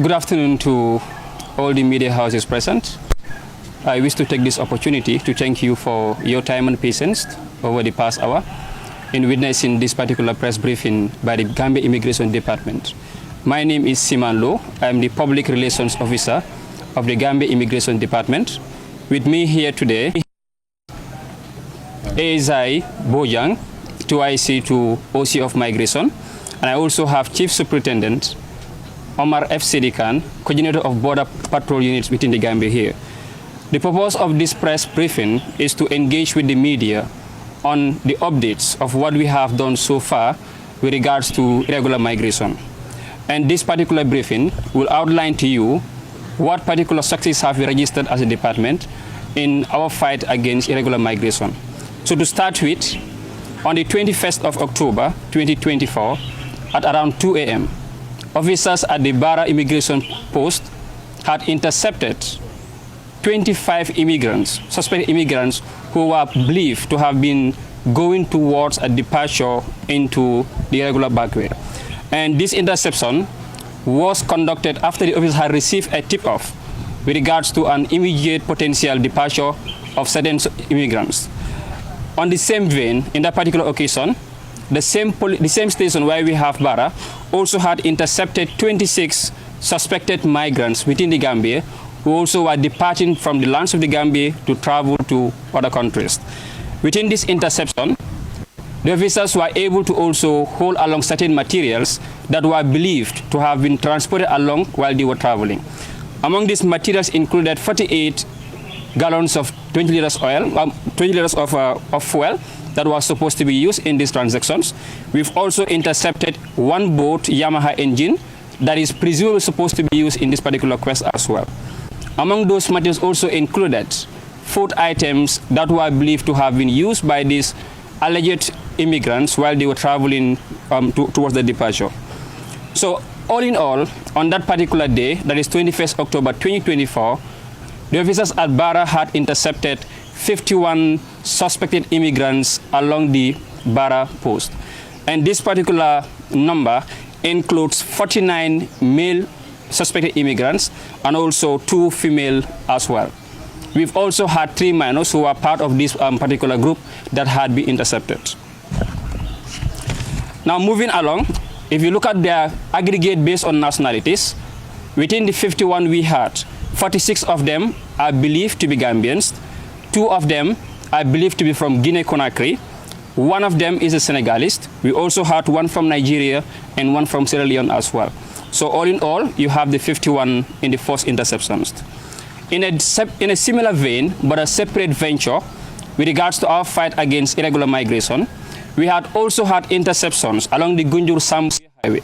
Good afternoon to all the media houses present. I wish to take this opportunity to thank you for your time and patience over the past hour in witnessing this particular press briefing by the Gambia Immigration Department. My name is Siman Lo. I am the Public Relations Officer of the Gambia Immigration Department. With me here today, ASI Bojang, 2IC to OC of Migration, and I also have Chief Superintendent Omar F. Sidikan, Coordinator of Border Patrol Units within the Gambia here. The purpose of this press briefing is to engage with the media on the updates of what we have done so far with regards to irregular migration. And this particular briefing will outline to you what particular success have we registered as a department in our fight against irregular migration. So to start with, on the 21st of October 2024, at around 2 a.m., officers at the Barra immigration post had intercepted 25 immigrants, suspected immigrants, who were believed to have been going towards a departure into the irregular backway. And this interception was conducted after the officers had received a tip-off with regards to an immediate potential departure of certain immigrants. On the same vein, in that particular occasion, the same station where we have Barra also had intercepted 26 suspected migrants within the Gambia who also were departing from the lands of the Gambia to travel to other countries. Within this interception, the officers were able to also hold along certain materials that were believed to have been transported along while they were traveling. Among these materials included 48 gallons of 20 liters of fuel that was supposed to be used in these transactions. We've also intercepted one boat Yamaha engine that is presumably supposed to be used in this particular quest as well. Among those materials also included food items that were believed to have been used by these alleged immigrants while they were traveling towards the departure. So all in all, on that particular day, that is 21st October 2024, the officers at Barra had intercepted 51 suspected immigrants along the Barra post. And this particular number includes 49 male suspected immigrants and also 2 female as well. We've also had 3 minors who are part of this particular group that had been intercepted. Now moving along, if you look at their aggregate based on nationalities, within the 51 we had, 46 of them are believed to be Gambians, 2 of them are believed to be from Guinea-Conakry, 1 of them is a Senegalese. We also had 1 from Nigeria and 1 from Sierra Leone as well. So all in all, you have the 51 in the first interceptions. In a similar vein, but a separate venture, with regards to our fight against irregular migration, we had also had interceptions along the Gunjur-Sambuya highway.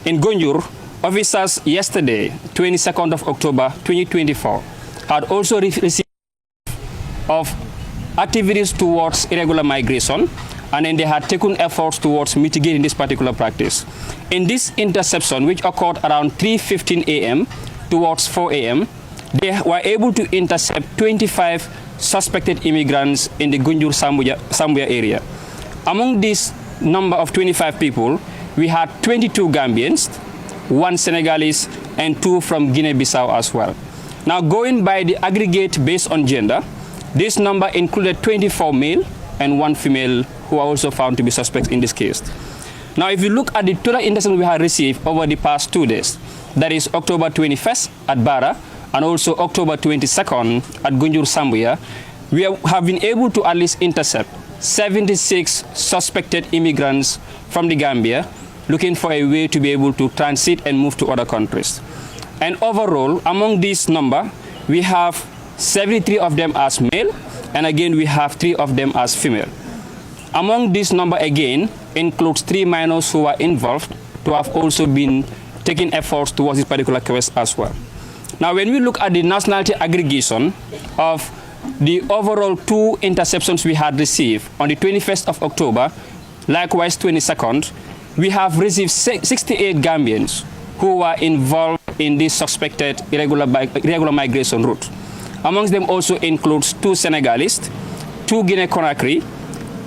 In Gunjur, officers yesterday, 22nd of October 2024, had also received of activities towards irregular migration, and then they had taken efforts towards mitigating this particular practice. In this interception, which occurred around 3:15 a.m. towards 4 a.m., they were able to intercept 25 suspected immigrants in the Gunjur-Sambuya area. Among this number of 25 people, we had 22 Gambians, 1 Senegalese, and 2 from Guinea-Bissau as well. Now, going by the aggregate based on gender, this number included 24 male and 1 female who are also found to be suspects in this case. Now, if you look at the total interceptions we have received over the past 2 days, that is October 21st at Barra and also October 22nd at Gunjur-Sambuya, we have been able to at least intercept 76 suspected immigrants from the Gambia looking for a way to be able to transit and move to other countries. And overall, among this number, we have 73 of them as male, and again, we have 3 of them as female. Among this number, again, includes 3 minors who are involved to have also been taking efforts towards this particular quest as well. Now, when we look at the nationality aggregation of the overall 2 interceptions we had received on the 21st of October, likewise 22nd, we have received 68 Gambians who were involved in this suspected irregular migration route. Amongst them also includes 2 Senegalese, 2 Guinea-Conakry,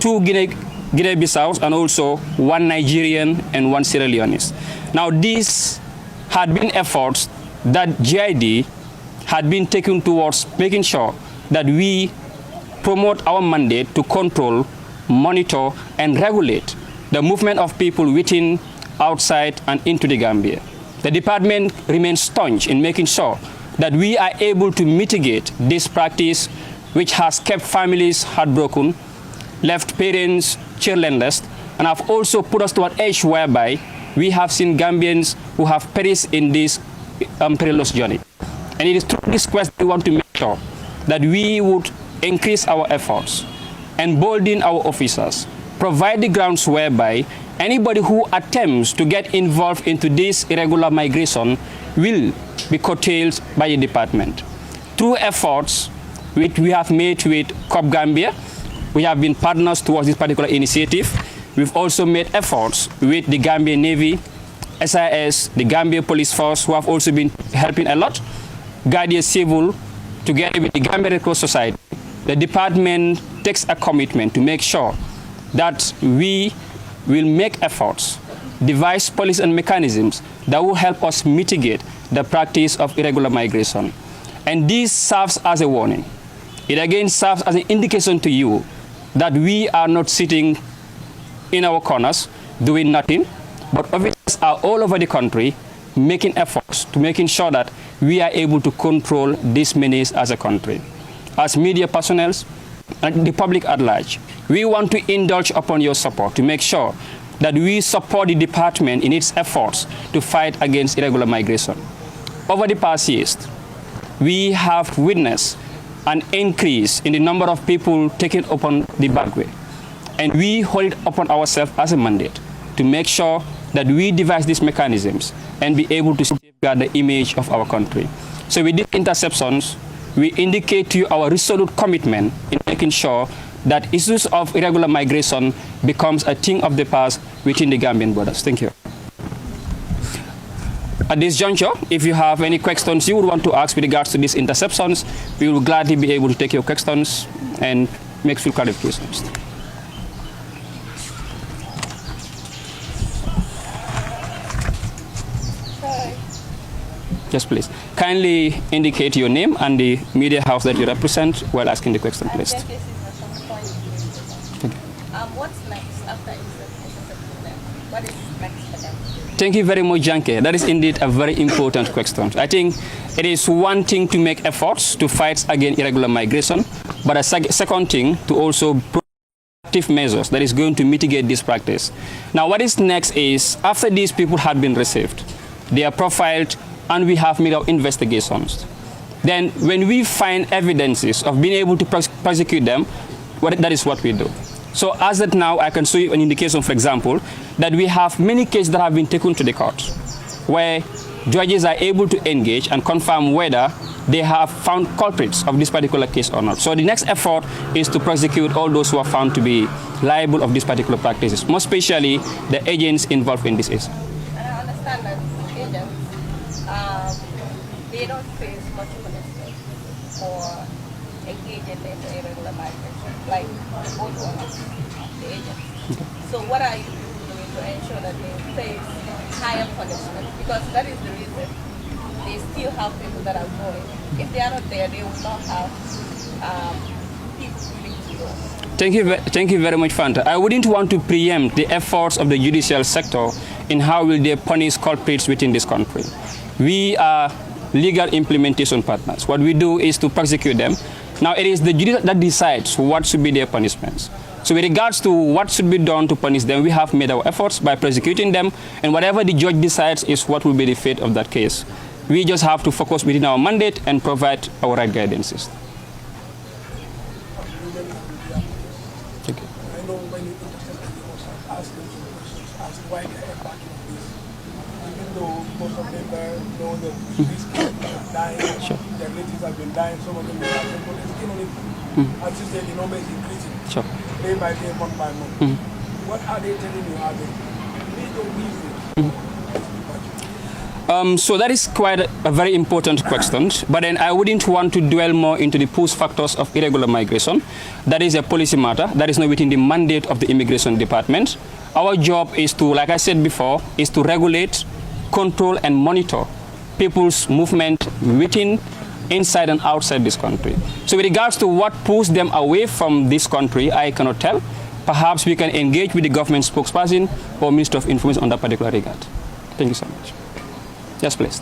2 Guinea-Bissau, and also 1 Nigerian and 1 Sierra Leonese. Now, these had been efforts that GID had been taken towards making sure that we promote our mandate to control, monitor, and regulate the movement of people within, outside, and into the Gambia. The department remains staunch in making sure that we are able to mitigate this practice, which has kept families heartbroken, left parents childrenless, and have also put us to an edge whereby we have seen Gambians who have perished in this perilous journey. And it is through this quest we want to make sure that we would increase our efforts, embolden our officers, provide the grounds whereby anybody who attempts to get involved into this irregular migration will be curtailed by the department. Through efforts which we have made with COP Gambia, we have been partners towards this particular initiative. We've also made efforts with the Gambia Navy, SIS, the Gambia Police Force, who have also been helping a lot, Guardia Civil, together with the Gambia Red Cross Society. The department takes a commitment to make sure that we will make efforts, devise policies and mechanisms that will help us mitigate the practice of irregular migration. And this serves as a warning. It again serves as an indication to you that we are not sitting in our corners doing nothing, but officers are all over the country making efforts to making sure that we are able to control this menace as a country. As media personnel and the public at large, we want to indulge upon your support to make sure that we support the department in its efforts to fight against irregular migration. Over the past years, we have witnessed an increase in the number of people taken upon the back way. And we hold it upon ourselves as a mandate to make sure that we devise these mechanisms and be able to safeguard the image of our country. So with these interceptions, we indicate to you our resolute commitment in making sure that issues of irregular migration becomes a thing of the past within the Gambian borders. Thank you. At this juncture, if you have any questions you would want to ask with regards to these interceptions, we will gladly be able to take your questions and make full clarifications. Yes, please. Kindly indicate your name and the media house that you represent while asking the question, please. What's next after Intercepted? What is next for them? Thank you very much, Janke. That is indeed a very important question. I think it is one thing to make efforts to fight against irregular migration, but a second thing to also proactive measures that is going to mitigate this practice. Now, what is next is, after these people have been received, they are profiled, and we have made our investigations. Then, when we find evidences of being able to prosecute them, that is what we do. So as of now, I can show you an indication, for example, that we have many cases that have been taken to the court, where judges are able to engage and confirm whether they have found culprits of this particular case or not. So the next effort is to prosecute all those who are found to be liable of these particular practices, more especially the agents involved in this case. And I understand that agents, they don't face much punishment for engaging in irregular migration, like the boat owners, the agents. Okay. So what are you doing to ensure that they face higher punishment? Because that is the reason they still have people that are going. If they are not there, they will not have people willing to go. Thank you very much, Fanta. I wouldn't want to preempt the efforts of the judicial sector in how will they punish culprits within this country. We are legal implementation partners. What we do is to prosecute them. Now, it is the jury that decides what should be their punishments. So with regards to what should be done to punish them, we have made our efforts by prosecuting them, and whatever the judge decides is what will be the fate of that case. We just have to focus within our mandate and provide our right guidances. Okay. I know when you intercepted, you also ask them some questions as to why they are embarking on this. Even though most of them know the risk of dying, sure. Their relatives have been dying, some of them will have them, but they're still on it. As you said, the number is increasing, sure. Day by day, month by month. What are they telling you? Are they legal reasons? So that is quite a very important question, but then I wouldn't want to dwell more into the push factors of irregular migration. That is a policy matter. That is not within the mandate of the immigration department. Our job is to, like I said before, is to regulate, control, and monitor people's movement within, inside and outside this country. So with regards to what pulls them away from this country, I cannot tell. Perhaps we can engage with the government spokesperson or Minister of Information on that particular regard. Thank you so much. Yes, please.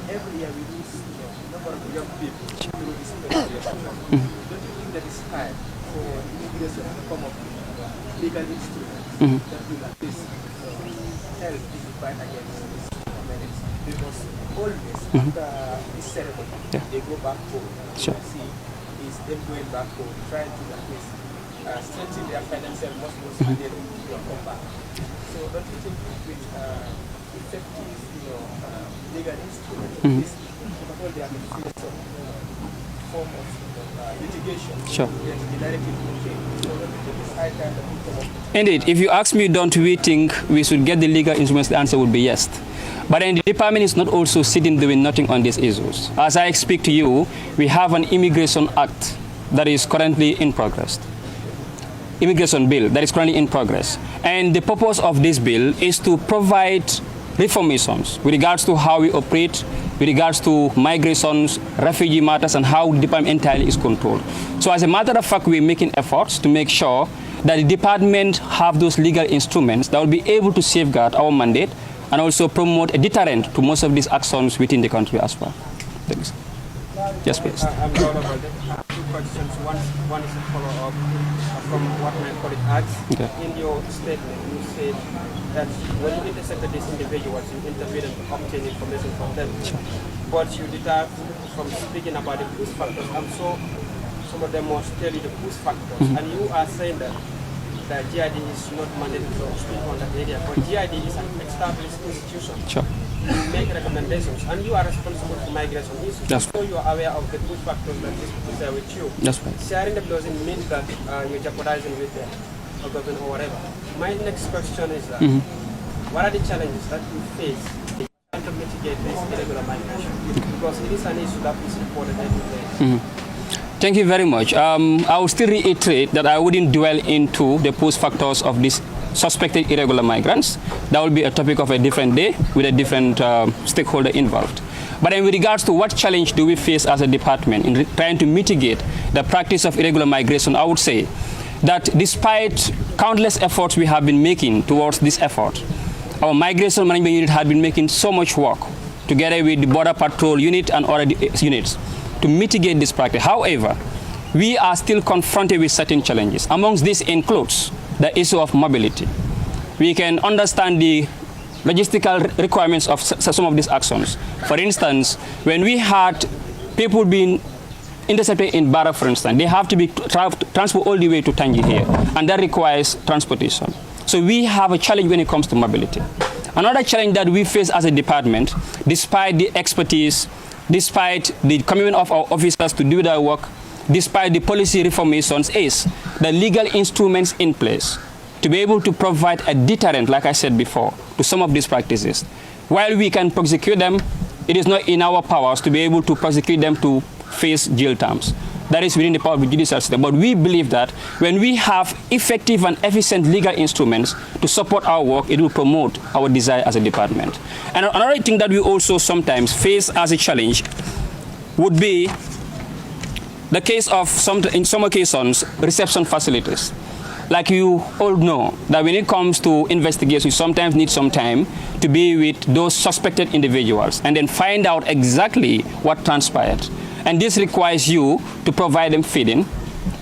Every year we lose a number of young people through this period. Don't you think that it's time for immigration to come up with legal instruments that will at least help in the fight against this menace? Because always after this ceremony, they go back home. Sure. See, is them going back home, trying to at least strengthen their financial muscles and then come back. So don't you think with effective, legal instruments, this all they are the form of litigation, sure, the directive so don't you think it's high time that we come up? Indeed, if you ask me, don't we think we should get the legal instruments, the answer would be yes. But then the department is not also sitting doing nothing on these issues. As I speak to you, we have an immigration act that is currently in progress. Immigration bill that is currently in progress. And the purpose of this bill is to provide reformations with regards to how we operate, with regards to migrations, refugee matters, and how the department entirely is controlled. So as a matter of fact, we're making efforts to make sure that the department have those legal instruments that will be able to safeguard our mandate and also promote a deterrent to most of these actions within the country as well. Thanks. Yes, please. I'm proud of it. I have two questions. One is a follow-up from what my colleague asked. Okay. In your statement, you said that when you intercepted these individuals, you intervened to obtain information from them. Sure. But you deterred from speaking about the push factors. I'm sure some of them must tell you the push factors. And you are saying that GID is not mandated to speak on that area, but GID is an established institution. Sure. You make recommendations, and you are responsible for migration issues. That's so you are aware of the push factors that is there with you. That's right. Sharing them doesn't mean that you're jeopardizing with the government or whatever. My next question is that what are the challenges that you face to mitigate this irregular migration? Because it is an issue that is reported every day. Thank you very much. I will still reiterate that I wouldn't dwell into the post factors of these suspected irregular migrants. That will be a topic of a different day with a different stakeholder involved. But in regards to what challenge do we face as a department in trying to mitigate the practice of irregular migration, I would say that despite countless efforts we have been making towards this effort, our migration management unit has been making so much work together with the Border Patrol unit and other units to mitigate this practice. However, we are still confronted with certain challenges. Amongst these includes the issue of mobility. We can understand the logistical requirements of some of these actions. For instance, when we had people being intercepted in Barra, for instance, they have to be transported all the way to Tangi here, and that requires transportation. So we have a challenge when it comes to mobility. Another challenge that we face as a department, despite the expertise, despite the commitment of our officers to do their work, despite the policy reformations, is the legal instruments in place to be able to provide a deterrent, like I said before, to some of these practices. While we can prosecute them, it is not in our powers to be able to prosecute them to face jail terms. That is within the power of the judicial system. But we believe that when we have effective and efficient legal instruments to support our work, it will promote our desire as a department. And another thing that we also sometimes face as a challenge would be the case of, in some occasions, reception facilities. Like you all know, that when it comes to investigations, we sometimes need some time to be with those suspected individuals and then find out exactly what transpired. And this requires you to provide them feeding.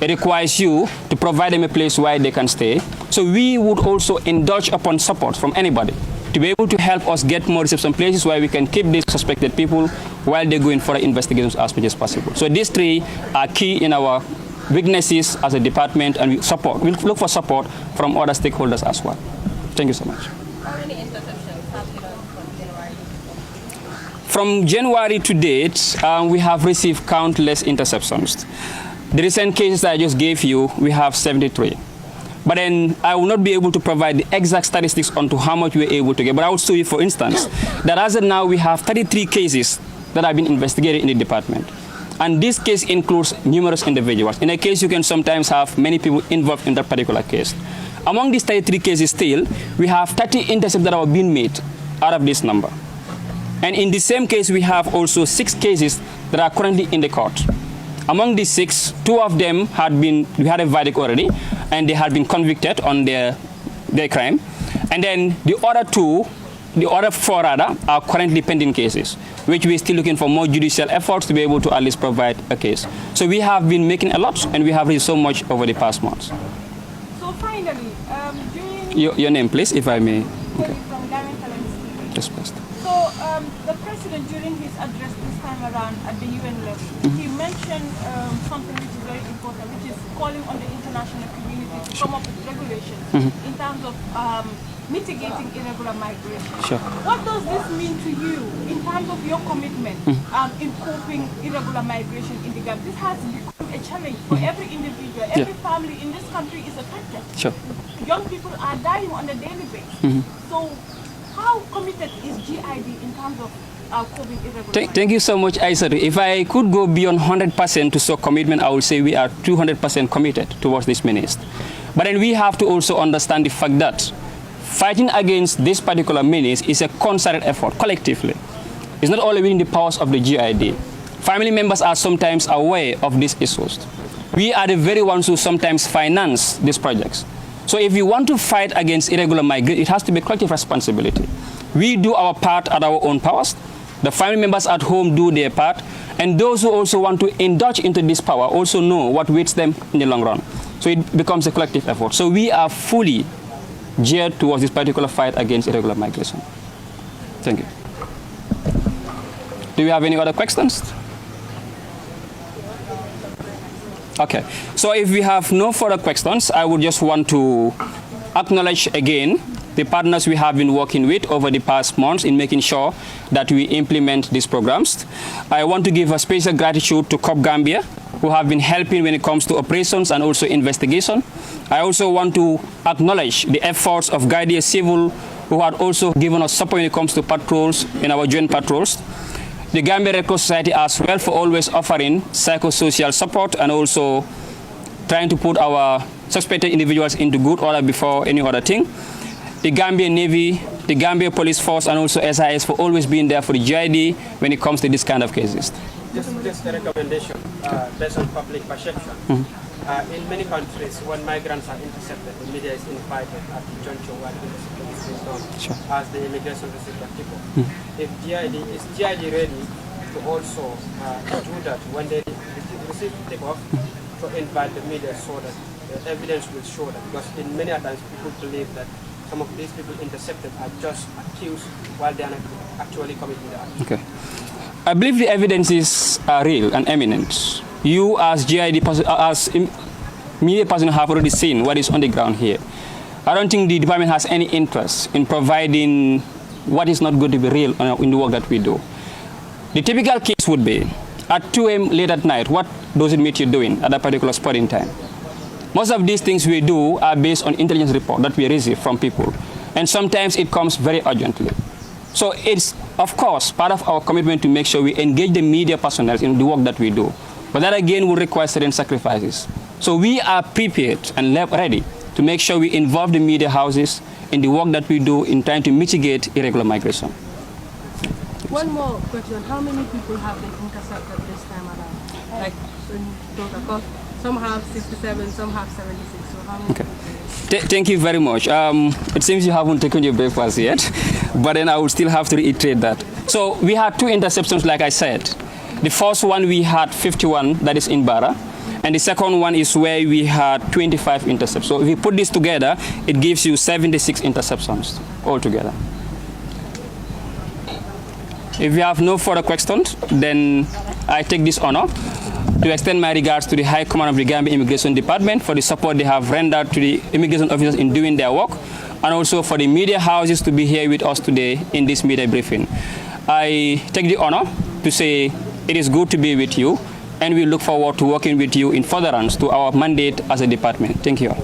It requires you to provide them a place where they can stay. So we would also indulge upon support from anybody to be able to help us get more reception places where we can keep these suspected people while they go in for investigations as much as possible. So these three are key in our weaknesses as a department, and we'll look for support from other stakeholders as well. Thank you so much. How many interceptions have you done from January? From January to date, we have received countless interceptions. The recent cases I just gave you, we have 73. But then I will not be able to provide the exact statistics onto how much we were able to get. But I will show you, for instance, that as of now, we have 33 cases that have been investigated in the department. And this case includes numerous individuals. In a case, you can sometimes have many people involved in that particular case. Among these 33 cases still, we have 30 intercepts that are being made out of this number. And in the same case, we have also 6 cases that are currently in the court. Among these 6, 2 of them we had a verdict already, and they had been convicted on their crime. And then the other 4 rather, are currently pending cases, which we're still looking for more judicial efforts to be able to at least provide a case. So we have been making a lot, and we have raised so much over the past months. So finally, your name, please, if I may. Okay. Yes, please. So the president, during his address this time around at the UN level, he mentioned something which is very important, which is calling on the international community to come up with regulations in terms of mitigating irregular migration. Sure. What does this mean to you in terms of your commitment in coping irregular migration in the Gambia? This has become a challenge for every individual. Every family in this country is affected. Sure. Young people are dying on a daily basis. So how committed is GID in terms of coping irregular? Thank you so much, Aissatou. If I could go beyond 100% to show commitment, I would say we are 200% committed towards this menace. But then we have to also understand the fact that fighting against this particular menace is a concerted effort, collectively. It's not only within the powers of the GID. Family members are sometimes aware of these issues. We are the very ones who sometimes finance these projects. So if we want to fight against irregular migration, it has to be collective responsibility. We do our part at our own powers. The family members at home do their part. And those who also want to indulge into this power also know what waits them in the long run. So it becomes a collective effort. So we are fully geared towards this particular fight against irregular migration. Thank you. Do we have any other questions? Okay. So if we have no further questions, I would just want to acknowledge again the partners we have been working with over the past months in making sure that we implement these programs. I want to give a special gratitude to COP Gambia, who have been helping when it comes to operations and also investigation. I also want to acknowledge the efforts of Guardia Civil, who had also given us support when it comes to patrols in our joint patrols. The Gambia Red Cross Society as well for always offering psychosocial support and also trying to put our suspected individuals into good order before any other thing. The Gambia Navy, the Gambia Police Force, and also SIS for always being there for the GID when it comes to this kind of cases. Just a recommendation based on public perception. In many countries, when migrants are intercepted, the media is invited at the juncture where the interception is being done as the immigration receiver people. If is GID ready to also do that when they receive takeoff, to invite the media so that the evidence will show that, because in many times people believe that some of these people intercepted are just accused while they are not actually committing the act. Okay. I believe the evidences are real and eminent. You as GID, as media person, have already seen what is on the ground here. I don't think the department has any interest in providing what is not going to be real in the work that we do. The typical case would be, at 2 a.m. late at night, what does it meet you doing at a particular spot in time? Most of these things we do are based on intelligence report that we receive from people. And sometimes it comes very urgently. So it's, of course, part of our commitment to make sure we engage the media personnel in the work that we do. But that again will require certain sacrifices. So we are prepared and ready to make sure we involve the media houses in the work that we do in trying to mitigate irregular migration. One more question. How many people have been intercepted this time around? Like in total? Some have 67, some have 76. So how many? Okay. Thank you very much. It seems you haven't taken your breakfast yet, but then I will still have to reiterate that. So we had 2 interceptions, like I said. The first one we had 51, that is in Barra, and the second one is where we had 25 intercepts. So if you put this together, it gives you 76 interceptions altogether. If you have no further questions, then I take this honor to extend my regards to the High Command of the Gambia Immigration Department for the support they have rendered to the immigration officers in doing their work, and also for the media houses to be here with us today in this media briefing. I take the honor to say it is good to be with you, and we look forward to working with you in furtherance to our mandate as a department. Thank you.